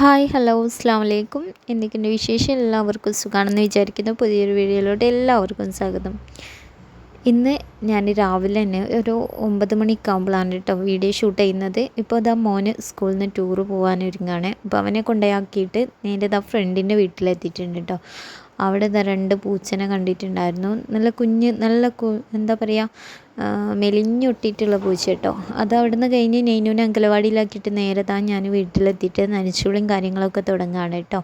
Hi hello അസ്സാം വലൈക്കും. എന്തൊക്കെയുണ്ട് വിശേഷം? എല്ലാവർക്കും സുഖമാണെന്ന് വിചാരിക്കുന്നു. പുതിയൊരു വീഡിയോയിലോട്ട് എല്ലാവർക്കും സ്വാഗതം. ഇന്ന് ഞാൻ രാവിലെ തന്നെ ഒരു 9 മണിയൊക്കെ ആകുമ്പോഴാണ് കേട്ടോ വീഡിയോ ഷൂട്ട് ചെയ്യുന്നത്. ഇപ്പോൾ ഇതാ മോന് സ്കൂളിൽ നിന്ന് ടൂറ് പോകാനൊരുങ്ങാണ്. അപ്പോൾ അവനെ കൊണ്ടുപോയാക്കിയിട്ട് നേരെ ഇതാ ഫ്രണ്ടിൻ്റെ വീട്ടിലെത്തിയിട്ടുണ്ട് കേട്ടോ. അവിടെ ഇതാ 2 പൂച്ചനെ കണ്ടിട്ടുണ്ടായിരുന്നു. നല്ല കുഞ്ഞ് നല്ല എന്താ പറയുക, മെലിഞ്ഞൊട്ടിയിട്ടുള്ള പൂച്ച കേട്ടോ. അത് അവിടെ നിന്ന് കഴിഞ്ഞ് നെയ്നൂനെ അങ്കലവാടിയിലാക്കിയിട്ട് നേരെ ഞാൻ വീട്ടിലെത്തിയിട്ട് നനച്ചുളിയും കാര്യങ്ങളൊക്കെ തുടങ്ങുകയാണ് കേട്ടോ.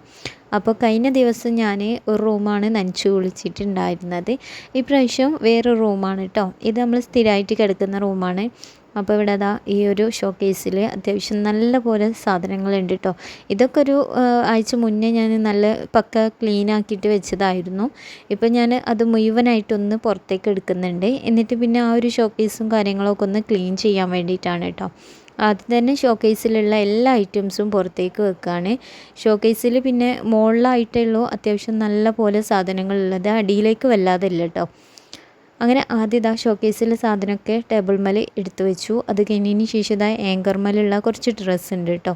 അപ്പോൾ കഴിഞ്ഞ ദിവസം ഞാൻ ഒരു റൂമാണ് നനച്ചു കുളിച്ചിട്ടുണ്ടായിരുന്നത്. ഇപ്രാവശ്യം വേറൊരു റൂമാണ് കേട്ടോ. ഇത് നമ്മൾ സ്ഥിരമായിട്ട് കിടക്കുന്ന റൂമാണ്. അപ്പോൾ ഇവിടെ അതാ ഈ ഒരു ഷോക്കേസിൽ അത്യാവശ്യം നല്ല പോലെ സാധനങ്ങളുണ്ട് കേട്ടോ. ഇതൊക്കെ ഒരു ആഴ്ച മുന്നേ ഞാൻ നല്ല പക്ക ക്ലീൻ ആക്കിയിട്ട് വെച്ചതായിരുന്നു. ഇപ്പം ഞാൻ അത് മുഴുവനായിട്ടൊന്ന് പുറത്തേക്ക് എടുക്കുന്നുണ്ട്. എന്നിട്ട് പിന്നെ ആ ഒരു ഷോക്കേസും കാര്യങ്ങളൊക്കെ ഒന്ന് ക്ലീൻ ചെയ്യാൻ വേണ്ടിയിട്ടാണ് കേട്ടോ. അത് തന്നെ ഷോക്കേസിലുള്ള എല്ലാ ഐറ്റംസും പുറത്തേക്ക് വെക്കുകയാണ്. ഷോക്കേസിൽ പിന്നെ മുകളിലായിട്ടുള്ളൂ അത്യാവശ്യം നല്ല പോലെ സാധനങ്ങളുള്ളത്, അടിയിലേക്ക് വല്ലാതെ ഇല്ല കേട്ടോ. അങ്ങനെ ആദ്യം ഷോക്കേസിലെ സാധനമൊക്കെ ടേബിൾ മേൽ എടുത്തു വെച്ചു. അത് കഴിഞ്ഞതിന് ശേഷം ആങ്കർ മേലുള്ള കുറച്ച് ഡ്രസ്സ് ഉണ്ട് കേട്ടോ.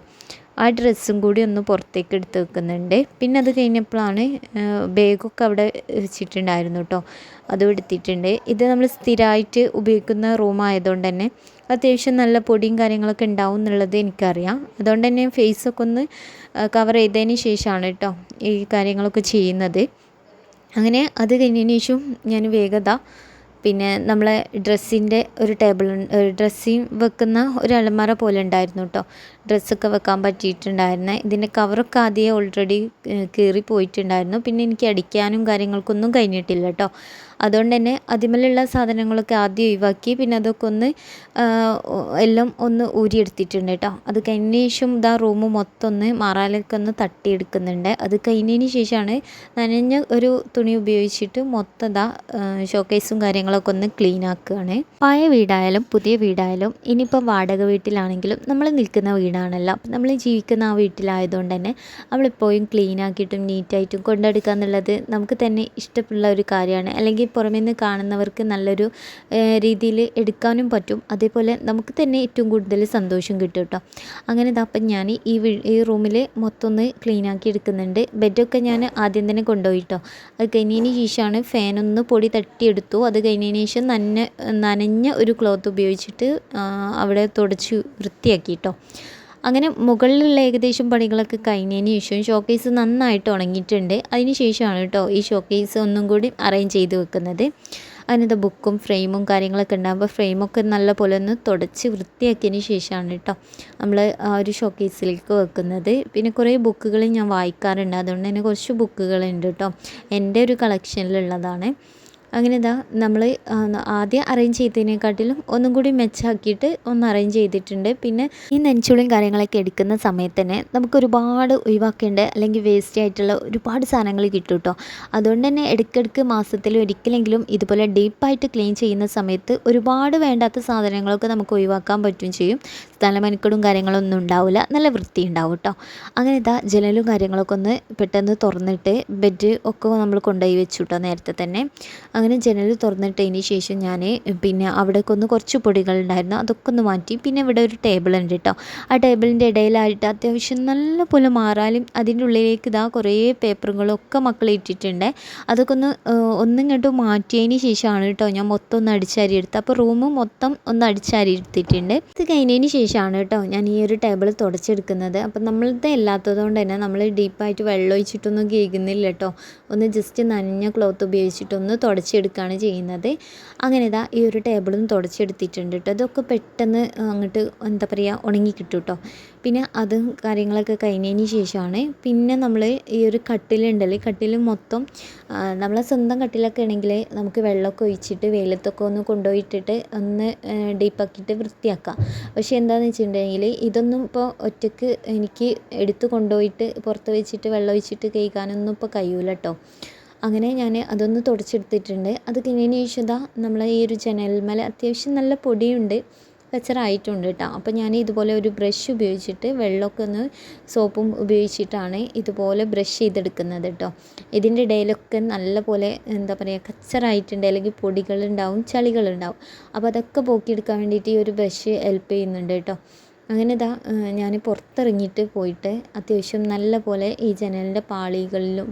ആ ഡ്രസ്സും കൂടി ഒന്ന് പുറത്തേക്ക് എടുത്ത് വെക്കുന്നുണ്ട്. പിന്നെ അത് കഴിഞ്ഞപ്പോഴാണ് ബാഗൊക്കെ അവിടെ വെച്ചിട്ടുണ്ടായിരുന്നു കേട്ടോ, അതും എടുത്തിട്ടുണ്ട്. ഇത് നമ്മൾ സ്ഥിരമായിട്ട് ഉപയോഗിക്കുന്ന റൂമായതുകൊണ്ട് തന്നെ അത്യാവശ്യം നല്ല പൊടിയും കാര്യങ്ങളൊക്കെ ഉണ്ടാവും എന്നുള്ളത് എനിക്കറിയാം. അതുകൊണ്ട് തന്നെ ഫേസൊക്കെ ഒന്ന് കവർ ചെയ്തതിന് ശേഷമാണ് കേട്ടോ ഈ കാര്യങ്ങളൊക്കെ ചെയ്യുന്നത്. അങ്ങനെ അത് കഴിഞ്ഞതിന് ശേഷം ഞാൻ വേഗത പിന്നെ നമ്മളെ ഡ്രസ്സിൻ്റെ ഒരു ഡ്രസ്സിങ് വെക്കുന്ന ഒരു അലമാര പോലെ ഉണ്ടായിരുന്നു കേട്ടോ. ഡ്രസ്സൊക്കെ വെക്കാൻ പറ്റിയിട്ടുണ്ടായിരുന്നു. ഇതിൻ്റെ കവറൊക്കെ ആദ്യമേ ഓൾറെഡി കീറി പോയിട്ടുണ്ടായിരുന്നു. പിന്നെ എനിക്ക് അടിക്കാനും കാര്യങ്ങൾക്കൊന്നും കഴിഞ്ഞിട്ടില്ല കേട്ടോ. അതുകൊണ്ട് തന്നെ അതിമേലുള്ള സാധനങ്ങളൊക്കെ ആദ്യം ഒഴിവാക്കി പിന്നെ അതൊക്കെ ഒന്ന് എല്ലാം ഒന്ന് ഊരിയെടുത്തിട്ടുണ്ട് കേട്ടോ. അത് കഴിഞ്ഞ ശേഷം റൂം മൊത്തം ഒന്ന് മാറാലൊക്കെ ഒന്ന് തട്ടിയെടുക്കുന്നുണ്ട്. അത് കഴിഞ്ഞതിന് ശേഷമാണ് നനഞ്ഞ ഒരു തുണി ഉപയോഗിച്ചിട്ട് മൊത്തം ഷോക്കേസും കാര്യങ്ങളൊക്കെ ഒന്ന് ക്ലീൻ ആക്കുകയാണ്. പഴയ വീടായാലും പുതിയ വീടായാലും ഇനിയിപ്പോൾ വാടക വീട്ടിലാണെങ്കിലും നമ്മൾ നിൽക്കുന്ന വീടാണല്ലോ. അപ്പം നമ്മൾ ജീവിക്കുന്ന ആ വീട്ടിലായതുകൊണ്ട് തന്നെ നമ്മളിപ്പോഴും ക്ലീൻ ആക്കിയിട്ടും നീറ്റായിട്ടും കൊണ്ടെടുക്കുക എന്നുള്ളത് നമുക്ക് തന്നെ ഇഷ്ടമുള്ള ഒരു കാര്യമാണ്. അല്ലെങ്കിൽ പുറമേ നിന്ന് കാണുന്നവർക്ക് നല്ലൊരു രീതിയിൽ എടുക്കാനും പറ്റും. അതേപോലെ നമുക്ക് തന്നെ ഏറ്റവും കൂടുതൽ സന്തോഷം കിട്ടും കേട്ടോ. അങ്ങനെ അപ്പം ഞാൻ ഈ റൂമിൽ മൊത്തം ഒന്ന് ക്ലീൻ ആക്കി എടുക്കുന്നുണ്ട്. ബെഡൊക്കെ ഞാൻ ആദ്യം തന്നെ കൊണ്ടുപോയി കേട്ടോ. അത് കഴിഞ്ഞതിന് ശേഷമാണ് ഫാനൊന്ന് പൊടി തട്ടിയെടുത്തു. അത് കഴിഞ്ഞതിന് ശേഷം നനഞ്ഞ ഒരു ക്ലോത്ത് ഉപയോഗിച്ചിട്ട് അവിടെ തുടച്ച് വൃത്തിയാക്കി കേട്ടോ. അങ്ങനെ മുകളിലുള്ള ഏകദേശം പണികളൊക്കെ കഴിഞ്ഞതിന് ശേഷം ഷോക്കേസ് നന്നായിട്ട് ഉണങ്ങിയിട്ടുണ്ട്. അതിന് ശേഷമാണ് കേട്ടോ ഈ ഷോക്കേസ് ഒന്നും കൂടി അറേഞ്ച് ചെയ്ത് വെക്കുന്നത്. അതിനകത്ത് ബുക്കും ഫ്രെയിമും കാര്യങ്ങളൊക്കെ ഉണ്ടാകുമ്പോൾ ഫ്രെയിമൊക്കെ നല്ല പോലെ ഒന്ന് തുടച്ച് വൃത്തിയാക്കിയതിന് ശേഷമാണ് കേട്ടോ നമ്മൾ ആ ഒരു ഷോക്കേസിലേക്ക് വെക്കുന്നത്. പിന്നെ കുറേ ബുക്കുകൾ ഞാൻ വായിക്കാറുണ്ട്, അതുകൊണ്ട് തന്നെ കുറച്ച് ബുക്കുകളുണ്ട് കേട്ടോ. എൻ്റെ ഒരു കളക്ഷനിലുള്ളതാണ്. അങ്ങനെ നമ്മൾ ആദ്യം അറേഞ്ച് ചെയ്തതിനെക്കാട്ടിലും ഒന്നും കൂടി മെച്ചമാക്കിയിട്ട് ഒന്ന് അറേഞ്ച് ചെയ്തിട്ടുണ്ട്. പിന്നെ ഈ നെഞ്ചുളിയും കാര്യങ്ങളൊക്കെ എടുക്കുന്ന സമയത്ത് തന്നെ നമുക്ക് ഒരുപാട് ഒഴിവാക്കേണ്ട അല്ലെങ്കിൽ വേസ്റ്റ് ആയിട്ടുള്ള ഒരുപാട് സാധനങ്ങൾ കിട്ടും കേട്ടോ. അതുകൊണ്ട് തന്നെ ഇടയ്ക്കിടയ്ക്ക് മാസത്തിൽ ഒരിക്കലെങ്കിലും ഇതുപോലെ ഡീപ്പായിട്ട് ക്ലീൻ ചെയ്യുന്ന സമയത്ത് ഒരുപാട് വേണ്ടാത്ത സാധനങ്ങളൊക്കെ നമുക്ക് ഒഴിവാക്കാൻ പറ്റും ചെയ്യും. സ്ഥലമെനക്കെടും കാര്യങ്ങളൊന്നും ഉണ്ടാവില്ല, നല്ല വൃത്തി ഉണ്ടാവും കേട്ടോ. അങ്ങനെ ജനലും കാര്യങ്ങളൊക്കെ ഒന്ന് പെട്ടെന്ന് തുറന്നിട്ട് ബെഡ് ഒക്കെ നമ്മൾ കൊണ്ടുപോയി വെച്ചു കേട്ടോ നേരത്തെ തന്നെ. അങ്ങനെ ജനൽ തുറന്നിട്ടതിന് ശേഷം ഞാൻ പിന്നെ അവിടേക്ക് ഒന്ന് കുറച്ച് പൊടികളുണ്ടായിരുന്നു, അതൊക്കെ ഒന്ന് മാറ്റി. പിന്നെ ഇവിടെ ഒരു ടേബിൾ ഉണ്ട് കേട്ടോ. ആ ടേബിളിൻ്റെ ഇടയിലായിട്ട് അത്യാവശ്യം നല്ല പോലെ മാറാലും അതിൻ്റെ ഉള്ളിലേക്ക് കുറേ പേപ്പറുകളൊക്കെ മക്കൾ ഇട്ടിട്ടുണ്ട്. അതൊക്കെ ഒന്നിങ്ങോട്ട് മാറ്റിയതിന് ശേഷമാണ് കേട്ടോ ഞാൻ മൊത്തം ഒന്ന് അടിച്ചാരി എടുത്തത്. അപ്പോൾ റൂം മൊത്തം ഒന്ന് അടിച്ചാരി എടുത്തിട്ടുണ്ട്. ഇത് കഴിഞ്ഞതിന് ശേഷമാണ് കേട്ടോ ഞാൻ ഈ ഒരു ടേബിൾ തുടച്ചെടുക്കുന്നത്. അപ്പം നമ്മളത്തെ അല്ലാത്തത് കൊണ്ട് തന്നെ നമ്മൾ ഡീപ്പായിട്ട് വെള്ളം ഒഴിച്ചിട്ടൊന്നും കേൾക്കുന്നില്ല കേട്ടോ. ഒന്ന് ജസ്റ്റ് നനഞ്ഞ ക്ലോത്ത് ഉപയോഗിച്ചിട്ടൊന്ന് തുടച്ചെടുക്കുകയാണ് ചെയ്യുന്നത്. അങ്ങനെ ഈ ഒരു ടേബിളും തുടച്ചെടുത്തിട്ടുണ്ട് കേട്ടോ. അതൊക്കെ പെട്ടെന്ന് അങ്ങോട്ട് എന്താ പറയുക ഉണങ്ങി കിട്ടും കേട്ടോ. പിന്നെ അതും കാര്യങ്ങളൊക്കെ കഴിഞ്ഞതിന് ശേഷമാണ് പിന്നെ നമ്മൾ ഈ ഒരു കട്ടിലുണ്ടല്ലോ, കട്ടിൽ മൊത്തം നമ്മളെ സ്വന്തം കട്ടിലൊക്കെ ആണെങ്കിൽ നമുക്ക് വെള്ളമൊക്കെ ഒഴിച്ചിട്ട് വെയിലത്തൊക്കെ ഒന്ന് കൊണ്ടുപോയിട്ടിട്ട് ഒന്ന് ഡീപ്പാക്കിയിട്ട് വൃത്തിയാക്കാം. പക്ഷേ എന്താണെന്ന് വെച്ചിട്ടുണ്ടെങ്കിൽ ഇതൊന്നും ഇപ്പോൾ ഒറ്റയ്ക്ക് എനിക്ക് എടുത്ത് കൊണ്ടുപോയിട്ട് പുറത്ത് വെച്ചിട്ട് വെള്ളം ഒഴിച്ചിട്ട് കഴിക്കാനൊന്നും ഇപ്പോൾ കഴിയൂല കേട്ടോ. അങ്ങനെ ഞാൻ അതൊന്ന് തുടച്ചെടുത്തിട്ടുണ്ട്. അത് കഴിഞ്ഞതിന് ശേഷം നമ്മളെ ഈ ഒരു ജനൽമേൽ അത്യാവശ്യം നല്ല പൊടിയുണ്ട്, കച്ചറായിട്ടുണ്ട് കേട്ടോ. അപ്പോൾ ഞാൻ ഇതുപോലെ ഒരു ബ്രഷ് ഉപയോഗിച്ചിട്ട് വെള്ളമൊക്കെ ഒന്ന് സോപ്പും ഉപയോഗിച്ചിട്ടാണ് ഇതുപോലെ ബ്രഷ് ചെയ്തെടുക്കുന്നത് കേട്ടോ. ഇതിൻ്റെ ഇടയിലൊക്കെ നല്ല പോലെ എന്താ പറയുക കച്ചറായിട്ടുണ്ട്, അല്ലെങ്കിൽ പൊടികളുണ്ടാവും, ചളികളുണ്ടാവും. അപ്പോൾ അതൊക്കെ പോക്കിയെടുക്കാൻ വേണ്ടിയിട്ട് ഈ ഒരു ബ്രഷ് ഹെൽപ്പ് ചെയ്യുന്നുണ്ട് കേട്ടോ. അങ്ങനെ ഇതാ ഞാൻ പുറത്തിറങ്ങിയിട്ട് പോയിട്ട് അത്യാവശ്യം നല്ല പോലെ ഈ ജനലിൻ്റെ പാളികളിലും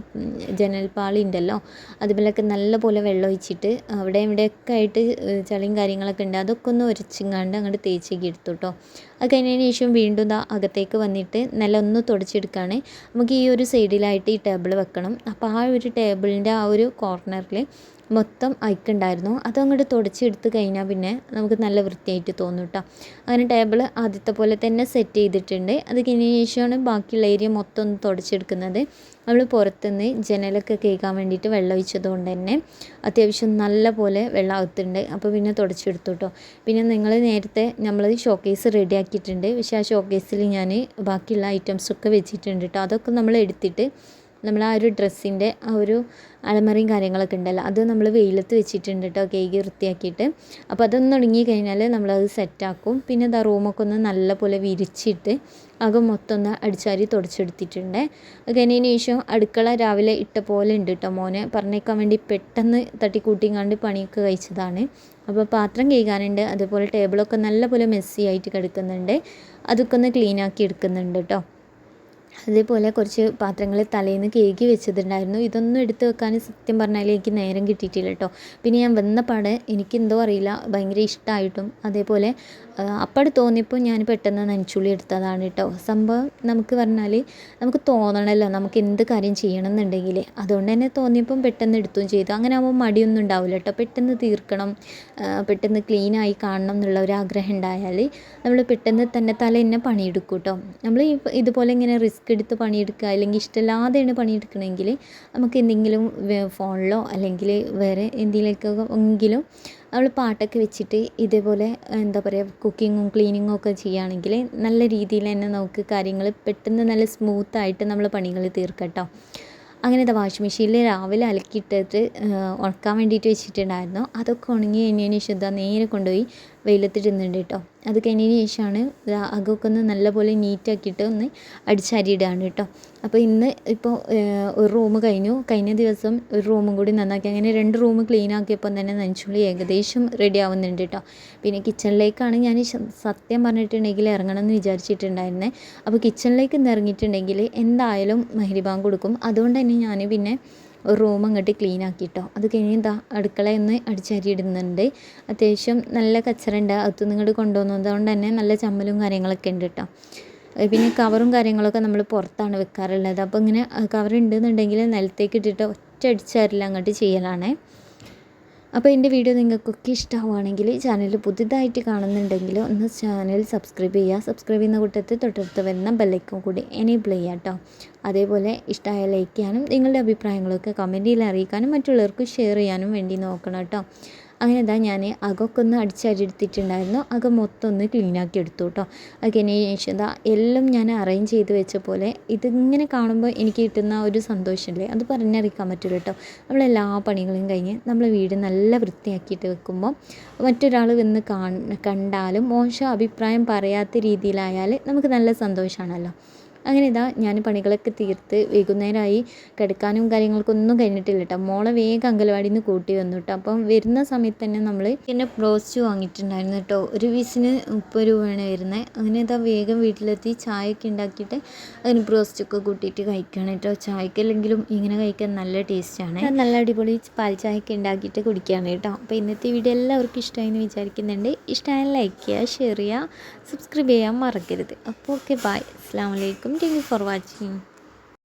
ജനൽ പാളി ഉണ്ടല്ലോ അതുപോലെയൊക്കെ നല്ല പോലെ വെള്ളം ഒഴിച്ചിട്ട് അവിടെ ഇവിടെയൊക്കെ ആയിട്ട് ചളിയും കാര്യങ്ങളൊക്കെ ഉണ്ട്, അതൊക്കെ ഒന്ന് ഉരച്ചിങ്ങാണ്ട് അങ്ങോട്ട് തേച്ചേക്ക് എടുത്തു കേട്ടോ. അത് കഴിഞ്ഞതിന് ശേഷം വീണ്ടും ഇതാ അകത്തേക്ക് വന്നിട്ട് നല്ല ഒന്ന് തുടച്ചെടുക്കുകയാണ്. നമുക്ക് ഈ ഒരു സൈഡിലായിട്ട് ഈ ടേബിൾ വെക്കണം. അപ്പോൾ ആ ഒരു ടേബിളിൻ്റെ ആ ഒരു കോർണറിൽ മൊത്തം അയക്കുണ്ടായിരുന്നു, അതങ്ങോട്ട് തുടച്ചെടുത്ത് കഴിഞ്ഞാൽ പിന്നെ നമുക്ക് നല്ല വൃത്തിയായിട്ട് തോന്നും കേട്ടോ. അങ്ങനെ ടേബിൾ ആദ്യത്തെ പോലെ തന്നെ സെറ്റ് ചെയ്തിട്ടുണ്ട്. അത് കഴിഞ്ഞ ശേഷമാണ് ബാക്കിയുള്ള ഏരിയ മൊത്തം ഒന്ന് തുടച്ചെടുക്കുന്നത്. നമ്മൾ പുറത്തുനിന്ന് ജനലൊക്കെ കേൾക്കാൻ വേണ്ടിയിട്ട് വെള്ളം ഒഴിച്ചത് കൊണ്ട് തന്നെ അത്യാവശ്യം നല്ല പോലെ വെള്ളം അകത്തുണ്ട്. അപ്പോൾ പിന്നെ തുടച്ചെടുത്തു കേട്ടോ. പിന്നെ നിങ്ങൾ നേരത്തെ നമ്മൾ ഷോക്കേസ് റെഡി ആക്കിയിട്ടുണ്ട്, പക്ഷേ ആ ഷോക്കേസിൽ ഞാൻ ബാക്കിയുള്ള ഐറ്റംസൊക്കെ വെച്ചിട്ടുണ്ട് കേട്ടോ. അതൊക്കെ നമ്മൾ എടുത്തിട്ട് നമ്മൾ ആ ഒരു ഡ്രസ്സിൻ്റെ ആ ഒരു അലമറയും കാര്യങ്ങളൊക്കെ ഉണ്ടല്ലോ അത് നമ്മൾ വെയിലത്ത് വെച്ചിട്ടുണ്ട് കേട്ടോ, കേക്ക് വൃത്തിയാക്കിയിട്ട്. അപ്പോൾ അതൊന്ന് ഉണങ്ങി കഴിഞ്ഞാൽ നമ്മളത് സെറ്റാക്കും. പിന്നെ ഇതാ റൂമൊക്കെ ഒന്ന് നല്ല പോലെ വിരിച്ചിട്ട് അകം മൊത്തം ഒന്ന് അടിച്ചാരി തുടച്ചെടുത്തിട്ടുണ്ട്. അത് കഴിഞ്ഞതിന് ശേഷം അടുക്കള രാവിലെ ഇട്ട പോലെ ഉണ്ട് കേട്ടോ. മോനെ പറഞ്ഞേക്കാൻ വേണ്ടി പെട്ടെന്ന് തട്ടിക്കൂട്ടിങ്ങാണ്ട് പണിയൊക്കെ കഴിച്ചതാണ്. അപ്പോൾ പാത്രം കഴുകാനുണ്ട്, അതുപോലെ ടേബിളൊക്കെ നല്ല പോലെ മെസ്സി ആയിട്ട് കിടക്കുന്നുണ്ട്, അതൊക്കെ ഒന്ന് ക്ലീനാക്കി എടുക്കുന്നുണ്ട് കേട്ടോ. അതേപോലെ കുറച്ച് പാത്രങ്ങൾ തലേന്ന് കേക്ക് വെച്ചതുണ്ടായിരുന്നു, ഇതൊന്നും എടുത്ത് വെക്കാൻ സത്യം പറഞ്ഞാൽ എനിക്ക് നേരം കിട്ടിയിട്ടില്ല കേട്ടോ. പിന്നെ ഞാൻ വന്ന പാടെ എനിക്കെന്തോ അറിയില്ല ഭയങ്കര ഇഷ്ടമായിട്ടും അതേപോലെ അപ്പട് തോന്നിയപ്പോൾ ഞാൻ പെട്ടെന്ന് നനച്ചുള്ളി എടുത്തതാണ് കേട്ടോ. സംഭവം നമുക്ക് പറഞ്ഞാൽ നമുക്ക് തോന്നണമല്ലോ നമുക്ക് എന്ത് കാര്യം ചെയ്യണം എന്നുണ്ടെങ്കിൽ, അതുകൊണ്ട് തന്നെ തോന്നിയപ്പം പെട്ടെന്ന് എടുത്തും ചെയ്തു. അങ്ങനെ ആകുമ്പോൾ മടിയൊന്നും ഉണ്ടാവില്ല കേട്ടോ. പെട്ടെന്ന് തീർക്കണം, പെട്ടെന്ന് ക്ലീനായി കാണണം എന്നുള്ള ഒരു ആഗ്രഹം ഉണ്ടായാൽ നമ്മൾ പെട്ടെന്ന് തന്നെ തലേന്നെ പണിയെടുക്കും കേട്ടോ. നമ്മൾ ഇതുപോലെ ഇങ്ങനെ റിസ്ക് എടുത്ത് പണിയെടുക്കുക അല്ലെങ്കിൽ ഇഷ്ടമില്ലാതെയാണ് പണിയെടുക്കണമെങ്കിൽ നമുക്ക് എന്തെങ്കിലും ഫോണിലോ അല്ലെങ്കിൽ വേറെ എന്തെങ്കിലുമെങ്കിലും നമ്മൾ പാട്ടൊക്കെ വെച്ചിട്ട് ഇതേപോലെ എന്താ പറയുക കുക്കിങ്ങും ക്ലീനിങ്ങും ഒക്കെ ചെയ്യുകയാണെങ്കിൽ നല്ല രീതിയിൽ തന്നെ നമുക്ക് കാര്യങ്ങൾ പെട്ടെന്ന് നല്ല സ്മൂത്തായിട്ട് നമ്മൾ പണികൾ തീർക്കട്ടോ. അങ്ങനെ വാഷിംഗ് മെഷീനിൽ രാവിലെ അലക്കിയിട്ടിട്ട് ഉണക്കാൻ വേണ്ടിയിട്ട് വെച്ചിട്ടുണ്ടായിരുന്നു. അതൊക്കെ ഉണങ്ങി കഴിഞ്ഞതിന് ശേഷം നേരെ കൊണ്ടുപോയി വെയിലത്തിടുന്നുണ്ട് കേട്ടോ. അത് കഴിഞ്ഞതിന് ശേഷമാണ് അകമൊക്കെ ഒന്ന് നല്ലപോലെ നീറ്റാക്കിയിട്ട് ഒന്ന് അടിച്ചരിയിടുകയാണ് കേട്ടോ. അപ്പോൾ ഇന്ന് ഇപ്പോൾ ഒരു റൂം കഴിഞ്ഞ ദിവസം ഒരു റൂമും കൂടി നന്നാക്കി, അങ്ങനെ 2 റൂം ക്ലീൻ ആക്കിയപ്പോൾ തന്നെ നനച്ചുള്ളി ഏകദേശം റെഡി ആവുന്നുണ്ട് കേട്ടോ. പിന്നെ കിച്ചണിലേക്കാണ് ഞാൻ സത്യം പറഞ്ഞിട്ടുണ്ടെങ്കിൽ ഇറങ്ങണം എന്ന് വിചാരിച്ചിട്ടുണ്ടായിരുന്നത്. അപ്പോൾ കിച്ചണിലേക്ക് ഇന്ന് ഇറങ്ങിയിട്ടുണ്ടെങ്കിൽ എന്തായാലും മഗ്‌രിബ് ബാങ്ക് കൊടുക്കും, അതുകൊണ്ട് തന്നെ ഞാൻ പിന്നെ ഒരു റൂം അങ്ങോട്ട് ക്ലീൻ ആക്കിയിട്ടോ. അത് കഴിഞ്ഞ് അടുക്കളയൊന്ന് അടിച്ചരിയിടുന്നുണ്ട്. അത്യാവശ്യം നല്ല കച്ചറുണ്ട്, അകത്ത് നിങ്ങോട്ട് കൊണ്ടുവന്നത് കൊണ്ട് തന്നെ നല്ല ചമ്മലും കാര്യങ്ങളൊക്കെ ഉണ്ട് കേട്ടോ. പിന്നെ കവറും കാര്യങ്ങളൊക്കെ നമ്മൾ പുറത്താണ് വെക്കാറുള്ളത്. അപ്പോൾ ഇങ്ങനെ കവർ ഉണ്ടെന്നുണ്ടെങ്കിൽ നിലത്തേക്ക് ഇട്ടിട്ട് ഒറ്റ അടിച്ചരില്ല അങ്ങോട്ട് ചെയ്യലാണ്. അപ്പോൾ എൻ്റെ വീഡിയോ നിങ്ങൾക്കൊക്കെ ഇഷ്ടമാവുകയാണെങ്കിൽ ചാനൽ പുതുതായിട്ട് കാണുന്നുണ്ടെങ്കിൽ ഒന്ന് ചാനൽ സബ്സ്ക്രൈബ് ചെയ്യുക. സബ്സ്ക്രൈബ് ചെയ്യുന്ന കൂട്ടത്തിൽ തൊട്ടടുത്ത് വരുന്ന ബെല്ലൈക്കൺ കൂടി എനേബിൾ ചെയ്യുക കേട്ടോ. അതേപോലെ ഇഷ്ടമായ ലൈക്ക് ചെയ്യാനും നിങ്ങളുടെ അഭിപ്രായങ്ങളൊക്കെ കമൻറ്റിൽ അറിയിക്കാനും മറ്റുള്ളവർക്ക് ഷെയർ ചെയ്യാനും വേണ്ടി നോക്കണം കേട്ടോ. അങ്ങനെ ഞാൻ അകമൊക്കെ ഒന്ന് അടിച്ചരിയെടുത്തിട്ടുണ്ടായിരുന്നു, അകം മൊത്തം ഒന്ന് ക്ലീനാക്കി എടുത്തു കേട്ടോ. അത് കഴിഞ്ഞ ശേഷം എല്ലാം ഞാൻ അറേഞ്ച് ചെയ്ത് വെച്ച പോലെ ഇതിങ്ങനെ കാണുമ്പോൾ എനിക്ക് കിട്ടുന്ന ഒരു സന്തോഷമില്ലേ, അത് പറഞ്ഞറിയിക്കാൻ പറ്റില്ല കേട്ടോ. നമ്മളെല്ലാ പണികളും കഴിഞ്ഞ് നമ്മൾ വീട് നല്ല വൃത്തിയാക്കിയിട്ട് വെക്കുമ്പോൾ മറ്റൊരാൾ വന്ന് കണ്ടാലും മോശം അഭിപ്രായം പറയാത്ത രീതിയിലായാൽ നമുക്ക് നല്ല സന്തോഷമാണല്ലോ. അങ്ങനെ ഞാൻ പണികളൊക്കെ തീർത്ത് വൈകുന്നേരമായി, കിടക്കാനും കാര്യങ്ങൾക്കൊന്നും കഴിഞ്ഞിട്ടില്ല കേട്ടോ. മോളെ വേഗം അംഗനവാടിയിൽ നിന്ന് കൂട്ടി വന്നു കേട്ടോ. അപ്പം വരുന്ന സമയത്ത് തന്നെ നമ്മൾ പിന്നെ ബ്രോസ്റ്റ് വാങ്ങിയിട്ടുണ്ടായിരുന്നു കേട്ടോ. ഒരു പീസിന് 30 രൂപയാണ് വരുന്നത്. അങ്ങനെ വേഗം വീട്ടിലെത്തി ചായയൊക്കെ ഉണ്ടാക്കിയിട്ട് അതിന് ബ്രോസ്റ്റൊക്കെ കൂട്ടിയിട്ട് കഴിക്കണം കേട്ടോ. ചായക്കല്ലെങ്കിലും ഇങ്ങനെ കഴിക്കാൻ നല്ല ടേസ്റ്റാണ്. നല്ല അടിപൊളി പാൽ ചായയൊക്കെ ഉണ്ടാക്കിയിട്ട് കുടിക്കുകയാണ് കേട്ടോ. അപ്പോൾ ഇന്നത്തെ വീഡിയോ എല്ലാവർക്കും ഇഷ്ടമായി എന്ന് വിചാരിക്കുന്നുണ്ട്. ഇഷ്ടമായ ലൈക്ക് ചെയ്യുക, ഷെയർ ചെയ്യുക, സബ്സ്ക്രൈബ് ചെയ്യാൻ മറക്കരുത്. അപ്പോൾ ഓക്കെ, ബൈ, അസ്സലാമു അലൈക്കും. Thank you for watching.